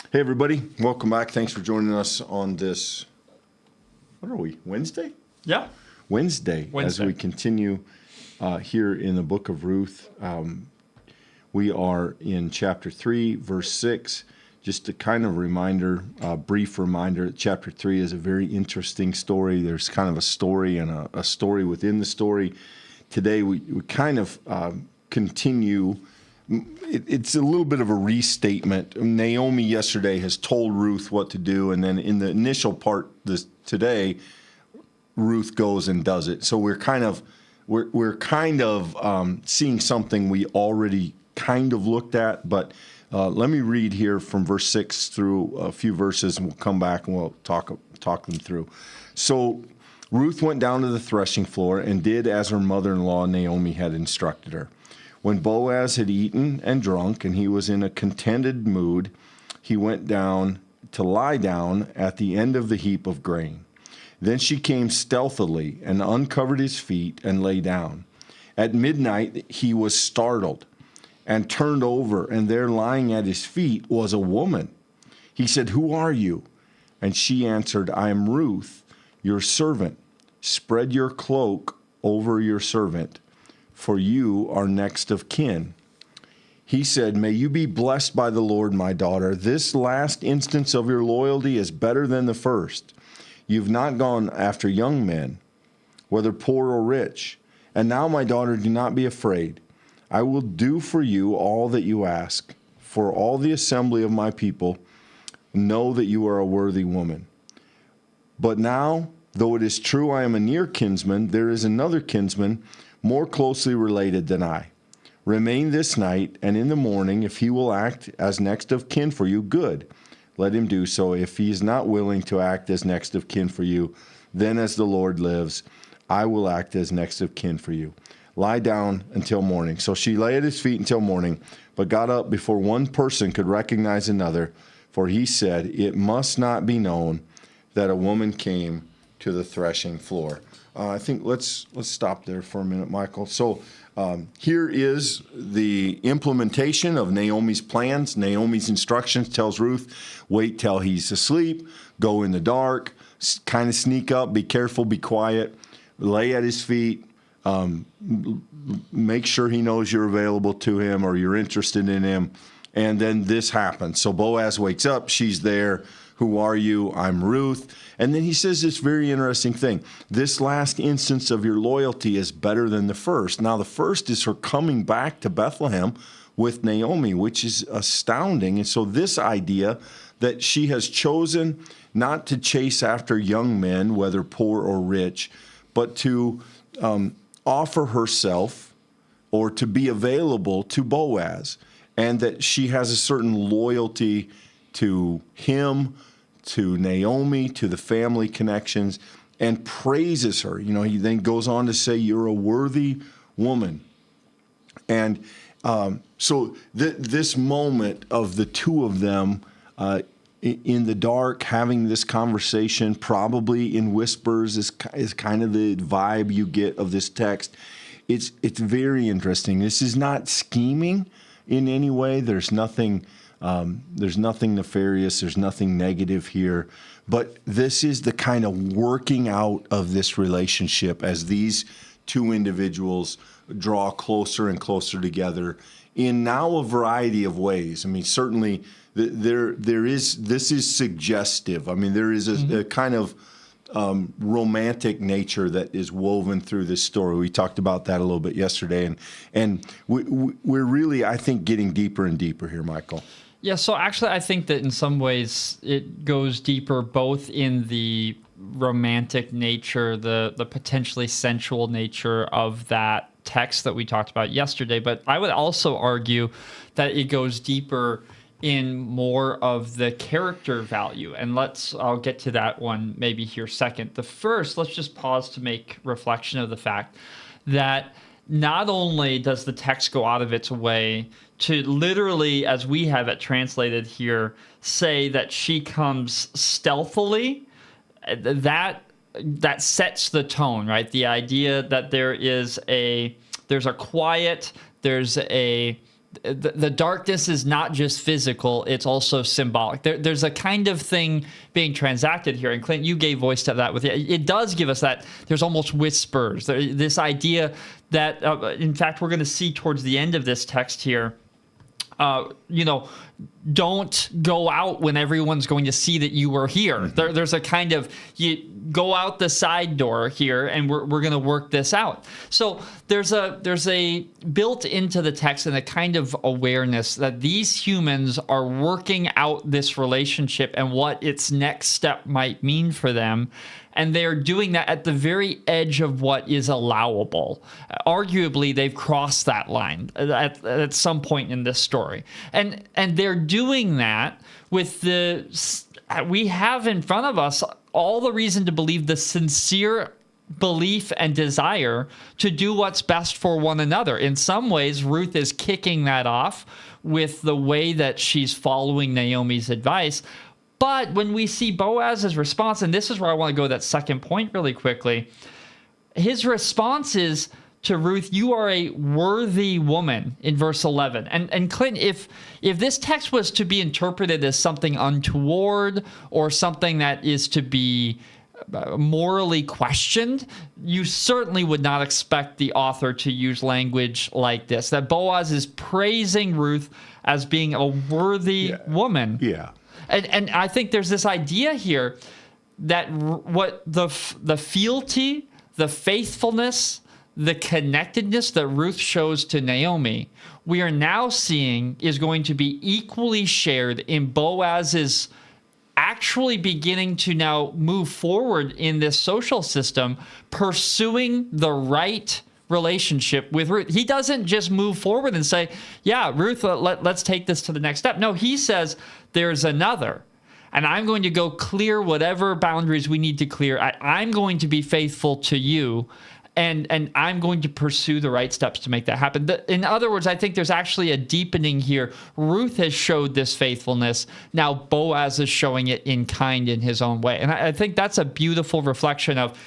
Hey, everybody. Welcome back. Thanks for joining us on this, what are we, Wednesday? Yeah. Wednesday. As we continue here in the book of Ruth. We are in chapter 3, verse 6. Just a kind of reminder, brief reminder, chapter 3 is a very interesting story. There's kind of a story and a story within the story. Today we kind of continue. It's a little bit of a restatement. Naomi yesterday has told Ruth what to do, and then in the initial part today, Ruth goes and does it. So we're kind of seeing something we already kind of looked at. But let me read here from verse 6 through a few verses, and we'll come back and we'll talk them through. So Ruth went down to the threshing floor and did as her mother-in-law Naomi had instructed her. When Boaz had eaten and drunk, and he was in a contented mood, he went down to lie down at the end of the heap of grain. Then she came stealthily and uncovered his feet and lay down. At midnight he was startled and turned over, and there lying at his feet was a woman. He said, "Who are you?" And she answered, "I am Ruth, your servant. Spread your cloak over your servant, for you are next of kin." He said, "May you be blessed by the Lord, my daughter. This last instance of your loyalty is better than the first. You've not gone after young men, whether poor or rich. And now, my daughter, do not be afraid. I will do for you all that you ask, for all the assembly of my people know that you are a worthy woman. But now, though it is true I am a near kinsman, there is another kinsman more closely related than I. Remain this night, and in the morning, if he will act as next of kin for you, good. Let him do so. If he is not willing to act as next of kin for you, then as the Lord lives, I will act as next of kin for you. Lie down until morning." So she lay at his feet until morning, but got up before one person could recognize another, for he said, "It must not be known that a woman came to the threshing floor." I think let's stop there for a minute, Michael. So here is the implementation of Naomi's plans. Naomi's instructions tells Ruth, wait till he's asleep, go in the dark, kind of sneak up, be careful, be quiet, lay at his feet, make sure he knows you're available to him or you're interested in him. And then this happens. So Boaz wakes up, she's there. "Who are you?" "I'm Ruth." And then he says this very interesting thing. "This last instance of your loyalty is better than the first." Now, the first is her coming back to Bethlehem with Naomi, which is astounding. And so this idea that she has chosen not to chase after young men, whether poor or rich, but to offer herself or to be available to Boaz, and that she has a certain loyalty to him, to Naomi, to the family connections, and praises her. You know, he then goes on to say, "You're a worthy woman." And so this moment of the two of them in the dark having this conversation, probably in whispers, is kind of the vibe you get of this text. It's very interesting. This is not scheming in any way. There's nothing nefarious. There's nothing negative here. But this is the kind of working out of this relationship as these two individuals draw closer and closer together in now a variety of ways. I mean, certainly this is suggestive. I mean, there is a kind of romantic nature that is woven through this story. We talked about that a little bit yesterday, and we're really, I think, getting deeper and deeper here, Michael. Yeah, so actually I think that in some ways it goes deeper both in the romantic nature, the potentially sensual nature of that text that we talked about yesterday, but I would also argue that it goes deeper in more of the character value. And I'll get to that one maybe here second. The first, let's just pause to make reflection of the fact that not only does the text go out of its way to literally, as we have it translated here, say that she comes stealthily, that sets the tone, right? The idea that there's a quiet, there's a the darkness is not just physical, it's also symbolic. There's a kind of thing being transacted here. And Clint, you gave voice to that with it. It does give us that. There's almost whispers. This idea that, in fact, we're going to see towards the end of this text here, don't go out when everyone's going to see that you were here. Mm-hmm. There's a kind of, you go out the side door here, and we're going to work this out. So there's a built into the text and a kind of awareness that these humans are working out this relationship and what its next step might mean for them. And they're doing that at the very edge of what is allowable. Arguably, they've crossed that line at some point in this story. And they're doing that with we have in front of us all the reason to believe the sincere belief and desire to do what's best for one another. In some ways, Ruth is kicking that off with the way that she's following Naomi's advice. But when we see Boaz's response, and this is where I want to go to that second point really quickly, his response is to Ruth, you are a worthy woman, in verse 11. And Clint, if this text was to be interpreted as something untoward or something that is to be morally questioned, you certainly would not expect the author to use language like this, that Boaz is praising Ruth as being a worthy woman. Yeah. And I think there's this idea here that what the fealty, the faithfulness, the connectedness that Ruth shows to Naomi, we are now seeing is going to be equally shared in Boaz's actually beginning to now move forward in this social system, pursuing the right relationship with Ruth. He doesn't just move forward and say, yeah, Ruth, let's take this to the next step. No, he says there's another, and I'm going to go clear whatever boundaries we need to clear. I'm going to be faithful to you, and I'm going to pursue the right steps to make that happen. In other words, I think there's actually a deepening here. Ruth has showed this faithfulness. Now Boaz is showing it in kind in his own way. And I think that's a beautiful reflection of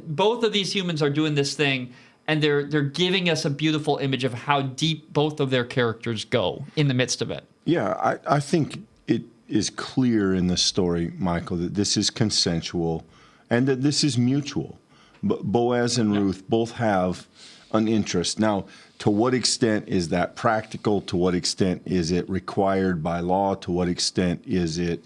both of these humans are doing this thing, and they're giving us a beautiful image of how deep both of their characters go in the midst of it. Yeah, I think it is clear in the story, Michael, that this is consensual and that this is mutual. Boaz and Ruth both have an interest. Now, to what extent is that practical? To what extent is it required by law? To what extent is it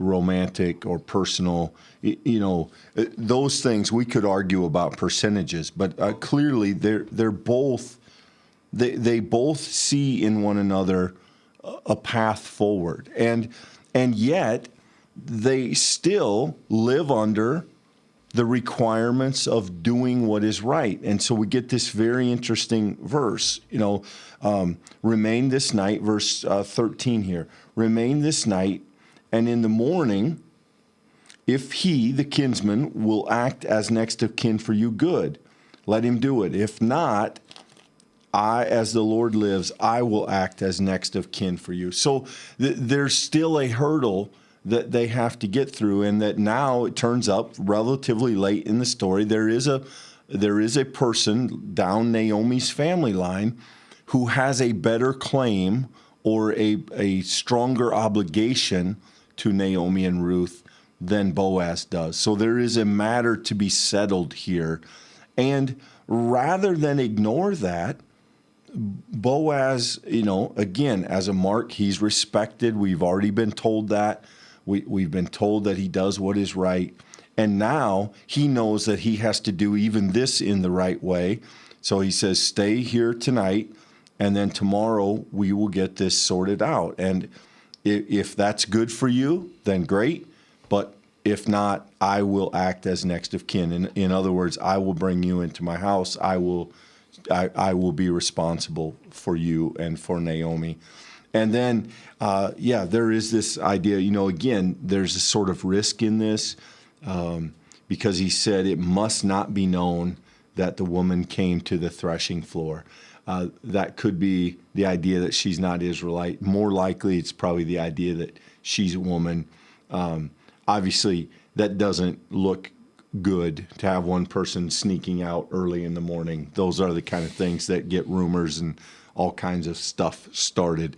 romantic or personal? Those things we could argue about percentages, but clearly they're both they both see in one another a path forward, and yet they still live under the requirements of doing what is right. And so we get this very interesting verse, remain this night, verse 13 here, remain this night, and in the morning, if he, the kinsman, will act as next of kin for you, good, let him do it. If not, I, as the Lord lives, I will act as next of kin for you. So there's still a hurdle that they have to get through, and that now it turns up relatively late in the story. There is a person down Naomi's family line who has a better claim or a stronger obligation to Naomi and Ruth than Boaz does. So there is a matter to be settled here. And rather than ignore that, Boaz, again, as a mark, he's respected. We've already been told that. We've been told that he does what is right. And now he knows that he has to do even this in the right way. So he says, stay here tonight, and then tomorrow we will get this sorted out. And if that's good for you, then great. But if not, I will act as next of kin. In other words, I will bring you into my house. I will be responsible for you and for Naomi. And then, there is this idea, again, there's a sort of risk in this because he said it must not be known that the woman came to the threshing floor. That could be the idea that she's not Israelite. More likely, it's probably the idea that she's a woman. Obviously, that doesn't look good to have one person sneaking out early in the morning. Those are the kind of things that get rumors and all kinds of stuff started.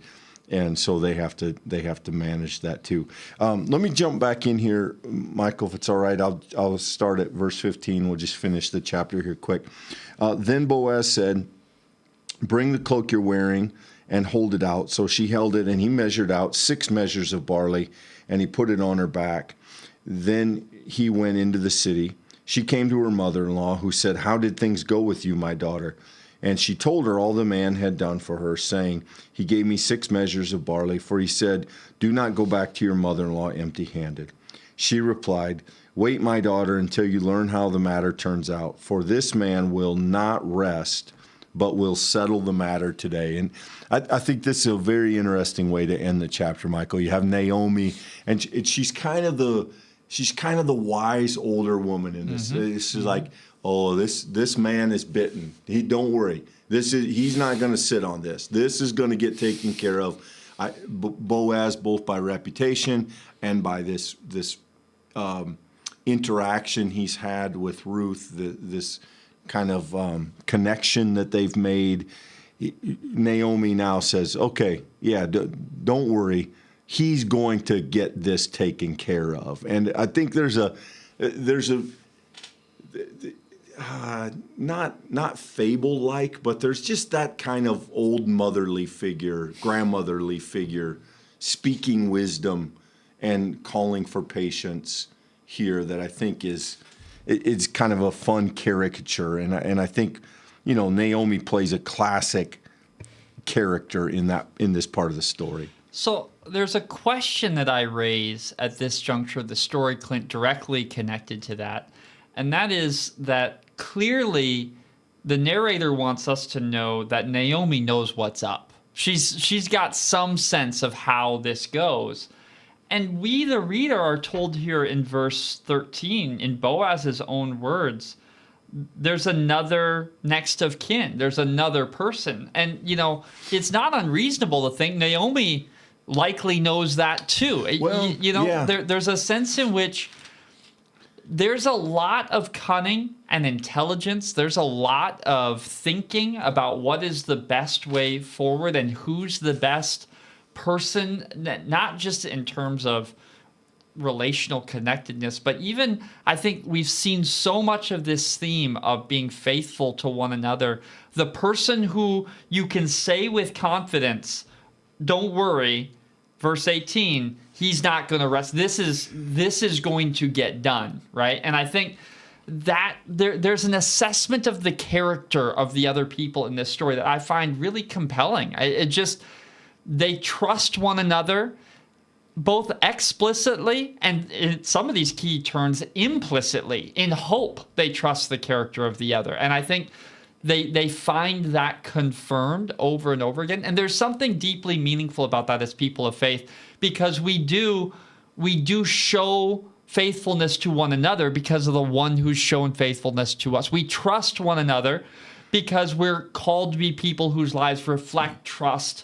And so they have to manage that too. Let me jump back in here, Michael, if it's all right. I'll start at verse 15. We'll just finish the chapter here quick. Then Boaz said, "Bring the cloak you're wearing and hold it out." So she held it, and he measured out 6 measures of barley, and he put it on her back. Then he went into the city. She came to her mother-in-law, who said, "How did things go with you, my daughter?" And she told her all the man had done for her, saying, "He gave me 6 measures of barley, for he said, 'Do not go back to your mother-in-law empty-handed.'" She replied, "Wait, my daughter, until you learn how the matter turns out, for this man will not rest, but will settle the matter today." And I think this is a very interesting way to end the chapter, Michael. You have Naomi, and she's kind of the wise older woman in this. This is like, "Oh, this man is bitten. Don't worry. He's not going to sit on this. This is going to get taken care of." Boaz, both by reputation and by this interaction he's had with Ruth, this kind of connection that they've made. Naomi now says, "Okay, yeah, don't worry. He's going to get this taken care of." And I think there's a not fable-like, but there's just that kind of old motherly figure, grandmotherly figure, speaking wisdom and calling for patience here that I think it's kind of a fun caricature. And I think, Naomi plays a classic character in this part of the story. So there's a question that I raise at this juncture of the story, Clint, directly connected to that. And that is that clearly the narrator wants us to know that Naomi knows what's up. She's got some sense of how this goes. And we, the reader, are told here in verse 13, in Boaz's own words, there's another next of kin. There's another person. And, it's not unreasonable to think Naomi likely knows that too. Well, yeah. There's a sense in which there's a lot of cunning and intelligence. There's a lot of thinking about what is the best way forward and who's the best person, not just in terms of relational connectedness, but even I think we've seen so much of this theme of being faithful to one another. The person who you can say with confidence, "Don't worry," verse 18, he's not going to rest. This is going to get done, right? And I think that there's an assessment of the character of the other people in this story that I find really compelling. They trust one another, both explicitly and in some of these key terms implicitly. In hope, they trust the character of the other. And I think they find that confirmed over and over again. And there's something deeply meaningful about that as people of faith, because we do show faithfulness to one another because of the one who's shown faithfulness to us. We trust one another because we're called to be people whose lives reflect trust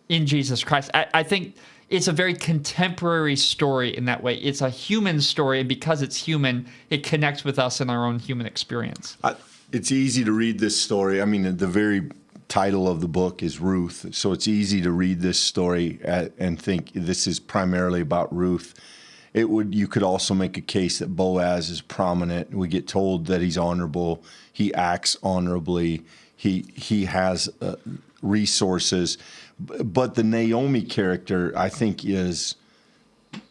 in Jesus Christ. I think it's a very contemporary story in that way. It's a human story, and because it's human, it connects with us in our own human experience. It's easy to read this story. I mean, the very title of the book is Ruth, so it's easy to read this story and think this is primarily about Ruth. You could also make a case that Boaz is prominent. We get told that he's honorable. He acts honorably. He has resources. But the Naomi character, I think, is,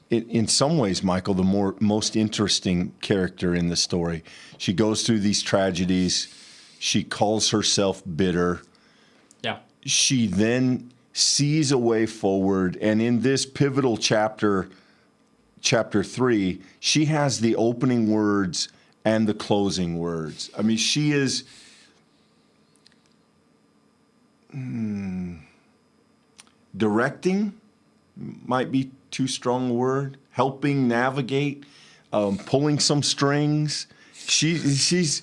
in some ways, Michael, the most interesting character in the story. She goes through these tragedies. She calls herself bitter. Yeah. She then sees a way forward. And in this pivotal chapter 3, she has the opening words and the closing words. I mean, she is... directing might be too strong a word. Helping navigate, pulling some strings. She's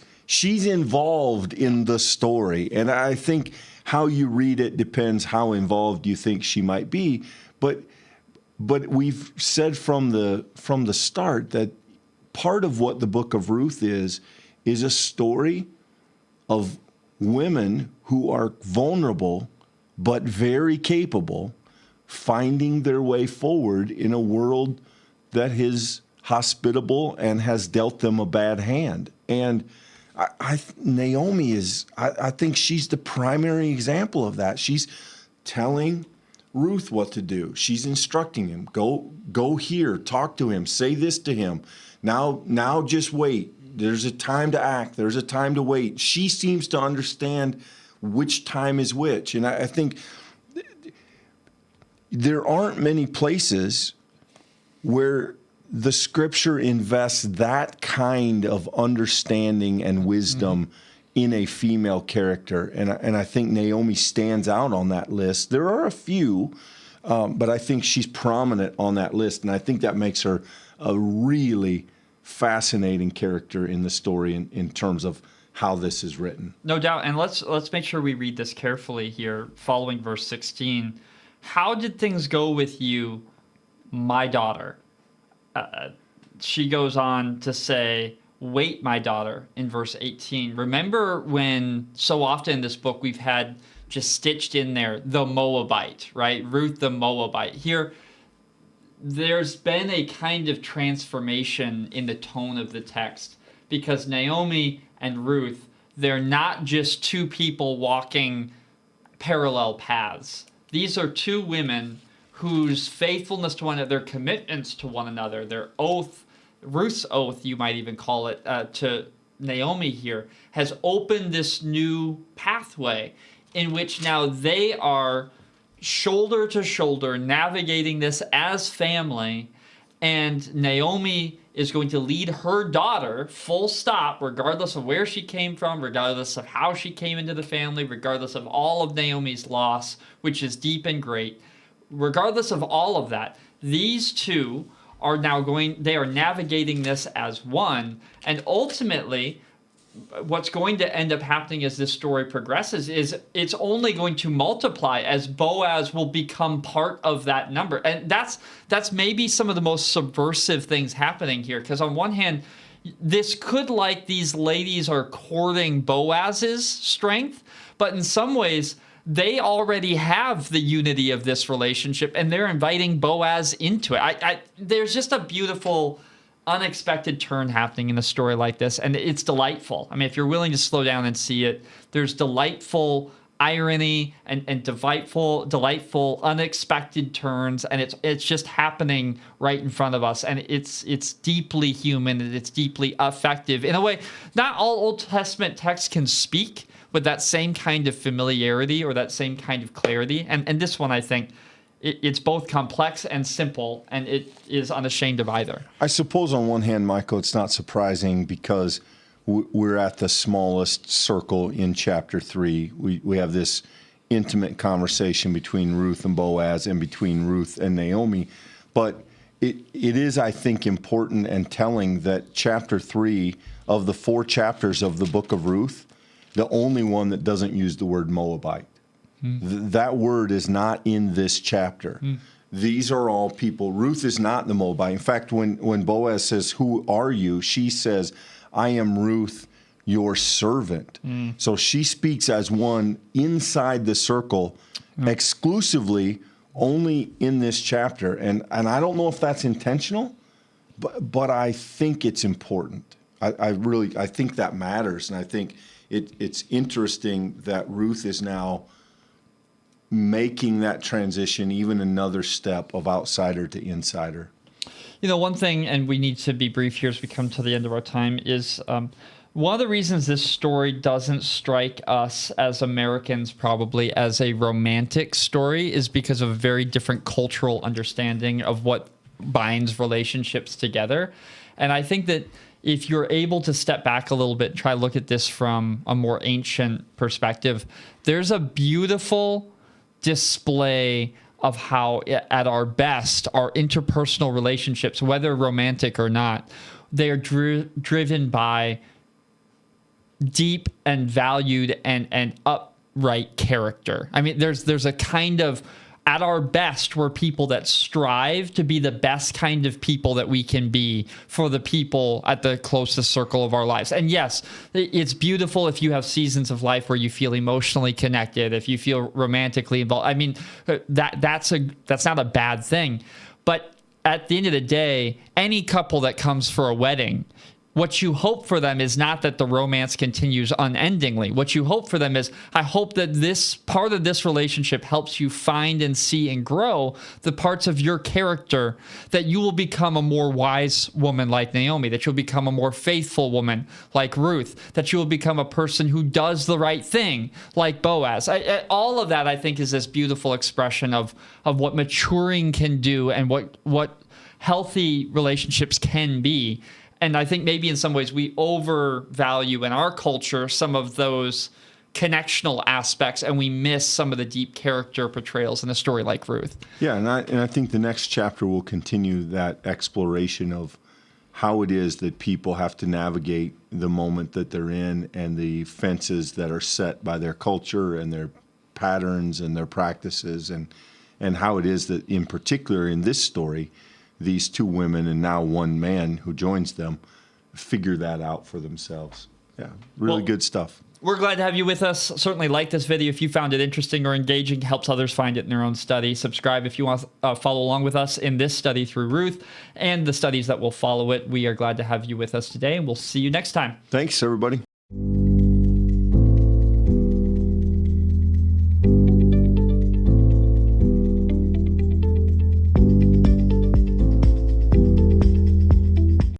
involved in the story, and I think how you read it depends how involved you think she might be. But we've said from the start that part of what the book of Ruth is a story of women who are vulnerable but very capable, finding their way forward in a world that is hospitable and has dealt them a bad hand. And Naomi is, I think she's the primary example of that. She's telling Ruth what to do. She's instructing him. Go here, talk to him, say this to him. Now just wait. There's a time to act. There's a time to wait. She seems to understand which time is which. And I think there aren't many places where the scripture invests that kind of understanding and wisdom in a female character. And I think Naomi stands out on that list. There are a few, but I think she's prominent on that list. And I think that makes her a really fascinating character in the story in terms of how this is written. No doubt. And let's make sure we read this carefully here, following verse 16. How did things go with you, my daughter? She goes on to say, wait, my daughter, in verse 18. Remember when so often in this book we've had just stitched in there the Moabite, right? Ruth the Moabite. Here, there's been a kind of transformation in the tone of the text because Naomi and Ruth, they're not just two people walking parallel paths. These are two women whose faithfulness to one another, their commitments to one another, their oath, Ruth's oath, you might even call it, to Naomi here, has opened this new pathway in which now they are shoulder to shoulder navigating this as family, and Naomi is going to lead her daughter, full stop, regardless of where she came from, regardless of how she came into the family, regardless of all of Naomi's loss, which is deep and great. Regardless of all of that, these two are now they are navigating this as one. And ultimately, what's going to end up happening as this story progresses is it's only going to multiply as Boaz will become part of that number. And that's maybe some of the most subversive things happening here. Because on one hand, this could like these ladies are courting Boaz's strength, but in some ways, they already have the unity of this relationship, and they're inviting Boaz into it. There's just a beautiful, unexpected turn happening in a story like this, and it's delightful. I mean, if you're willing to slow down and see it, there's delightful irony and delightful, unexpected turns, and it's just happening right in front of us, and it's deeply human, and it's deeply effective in a way not all Old Testament texts can speak with that same kind of familiarity or that same kind of clarity. And this one, I think, it's both complex and simple, and it is unashamed of either. I suppose on one hand, Michael, it's not surprising because we're at the smallest circle in chapter 3. We have this intimate conversation between Ruth and Boaz and between Ruth and Naomi. But it is, I think, important and telling that chapter 3 of the 4 chapters of the book of Ruth, the only one that doesn't use the word Moabite. That word is not in this chapter. These are all people. Ruth is not the Moabite. In fact, when Boaz says, "Who are you?" she says, "I am Ruth, your servant." So she speaks as one inside the circle, exclusively only in this chapter. And I don't know if that's intentional, but I think it's important. I think that matters, and I think it's interesting that Ruth is now making that transition even another step of outsider to insider. You know, one thing, and we need to be brief here as we come to the end of our time, is one of the reasons this story doesn't strike us as Americans probably as a romantic story is because of a very different cultural understanding of what binds relationships together. And I think that if you're able to step back a little bit and try to look at this from a more ancient perspective, there's a beautiful display of how, at our best, our interpersonal relationships, whether romantic or not, they are driven by deep and valued and upright character. I mean, there's a kind of at our best, we're people that strive to be the best kind of people that we can be for the people at the closest circle of our lives. And yes, it's beautiful if you have seasons of life where you feel emotionally connected, if you feel romantically involved. I mean, that's not a bad thing. But at the end of the day, any couple that comes for a wedding, what you hope for them is not that the romance continues unendingly. What you hope for them is, I hope that this part of this relationship helps you find and see and grow the parts of your character, that you will become a more wise woman like Naomi, that you'll become a more faithful woman like Ruth, that you will become a person who does the right thing like Boaz. All of that, I think, is this beautiful expression of what maturing can do and what healthy relationships can be. And I think maybe in some ways we overvalue in our culture some of those connectional aspects, and we miss some of the deep character portrayals in a story like Ruth. Yeah, and I think the next chapter will continue that exploration of how it is that people have to navigate the moment that they're in and the fences that are set by their culture and their patterns and their practices, and how it is that, in particular in this story, these two women and now one man who joins them figure that out for themselves. Yeah, really good stuff. We're glad to have you with us. Certainly like this video if you found it interesting or engaging, helps others find it in their own study. Subscribe if you want to follow along with us in this study through Ruth and the studies that will follow it. We are glad to have you with us today, and we'll see you next time. Thanks, everybody.